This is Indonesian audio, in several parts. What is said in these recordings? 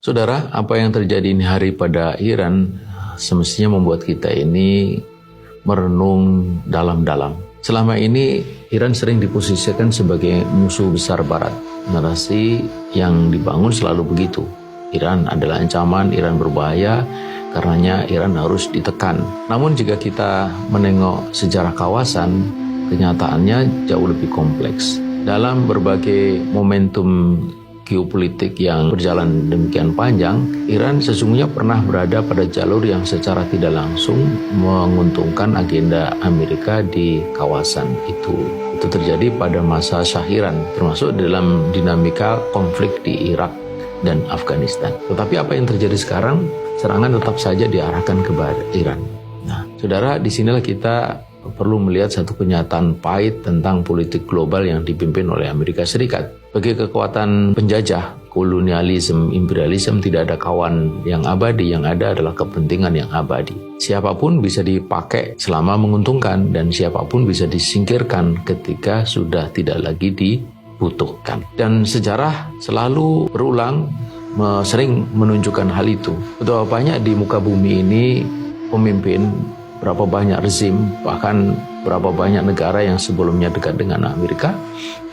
Saudara, apa yang terjadi ini hari pada Iran semestinya membuat kita ini merenung dalam-dalam. Selama ini Iran sering diposisikan sebagai musuh besar Barat. Narasi yang dibangun selalu begitu. Iran adalah ancaman, Iran berbahaya, karenanya Iran harus ditekan. Namun jika kita menengok sejarah kawasan, kenyataannya jauh lebih kompleks. Dalam berbagai momentum geopolitik yang berjalan demikian panjang, Iran sesungguhnya pernah berada pada jalur yang secara tidak langsung menguntungkan agenda Amerika di kawasan itu. Itu terjadi pada masa Shah Iran, termasuk dalam dinamika konflik di Irak dan Afghanistan. Tetapi apa yang terjadi sekarang? Serangan tetap saja diarahkan kepada Iran. Nah, saudara, disinilah kita perlu melihat satu kenyataan pahit tentang politik global yang dipimpin oleh Amerika Serikat. Bagi kekuatan penjajah, kolonialisme, imperialisme, tidak ada kawan yang abadi, yang ada adalah kepentingan yang abadi. Siapapun bisa dipakai selama menguntungkan, dan siapapun bisa disingkirkan ketika sudah tidak lagi dibutuhkan. Dan sejarah selalu berulang, sering menunjukkan hal itu. Betapa banyak di muka bumi ini pemimpin, berapa banyak rezim, bahkan berapa banyak negara yang sebelumnya dekat dengan Amerika,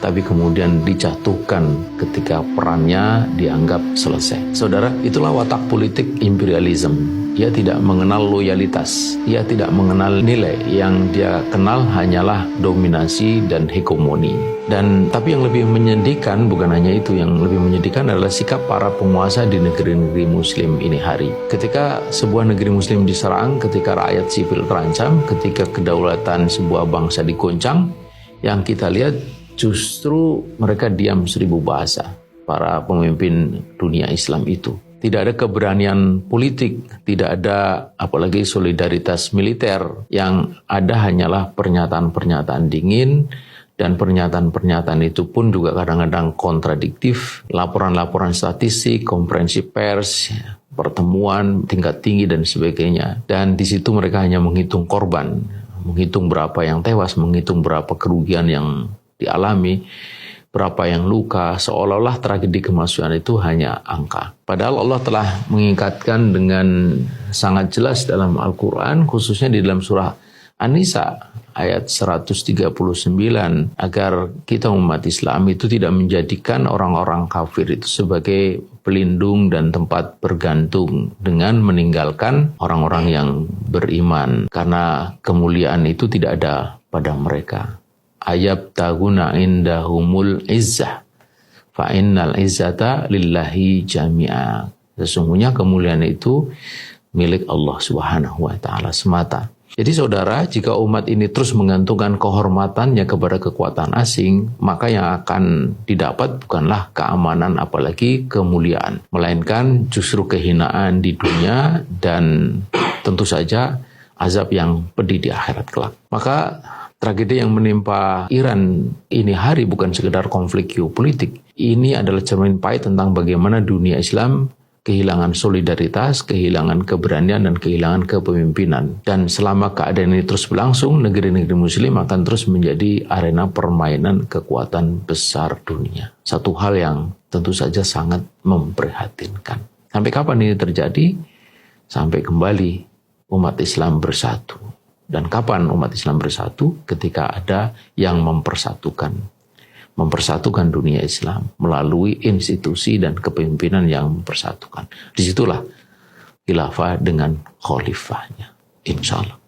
tapi kemudian dijatuhkan ketika perannya dianggap selesai. Saudara, itulah watak politik imperialisme. Dia tidak mengenal loyalitas, dia tidak mengenal nilai, yang dia kenal hanyalah dominasi dan hegemoni. Tapi yang lebih menyedihkan bukan hanya itu, yang lebih menyedihkan adalah sikap para penguasa di negeri-negeri muslim ini hari. Ketika sebuah negeri muslim diserang, ketika rakyat sipil terancam, ketika kedaulatan sebuah bangsa digoncang, yang kita lihat justru mereka diam 1000 bahasa, para pemimpin dunia Islam itu. Tidak ada keberanian politik, tidak ada apalagi solidaritas militer. Yang ada hanyalah pernyataan-pernyataan dingin, dan pernyataan-pernyataan itu pun juga kadang-kadang kontradiktif. Laporan-laporan statistik, konferensi pers, pertemuan tingkat tinggi dan sebagainya. Dan di situ mereka hanya menghitung korban, menghitung berapa yang tewas, menghitung berapa kerugian yang dialami, berapa yang luka, seolah-olah tragedi kemanusiaan itu hanya angka. Padahal Allah telah mengingatkan dengan sangat jelas dalam Al-Quran, khususnya di dalam surah An-Nisa ayat 139, agar kita umat Islam itu tidak menjadikan orang-orang kafir itu sebagai pelindung dan tempat bergantung dengan meninggalkan orang-orang yang beriman, karena kemuliaan itu tidak ada pada mereka. Ayab taguna indahumul izzah fa innal izzata lillahi jami'a. Sesungguhnya kemuliaan itu milik Allah Subhanahu wa taala semata. Jadi saudara, jika umat ini terus menggantungkan kehormatannya kepada kekuatan asing, maka yang akan didapat bukanlah keamanan apalagi kemuliaan, melainkan justru kehinaan di dunia dan tentu saja azab yang pedih di akhirat kelak. Maka tragedi yang menimpa Iran ini hari bukan sekedar konflik geopolitik. Ini adalah cermin pahit tentang bagaimana dunia Islam kehilangan solidaritas, kehilangan keberanian, dan kehilangan kepemimpinan. Dan selama keadaan ini terus berlangsung, negeri-negeri muslim akan terus menjadi arena permainan kekuatan besar dunia. Satu hal yang tentu saja sangat memprihatinkan. Sampai kapan ini terjadi? Sampai kembali umat Islam bersatu. Dan kapan umat Islam bersatu? Ketika ada yang mempersatukan dunia Islam melalui institusi dan kepemimpinan yang mempersatukan. Disitulah khilafah dengan khalifahnya, insya Allah.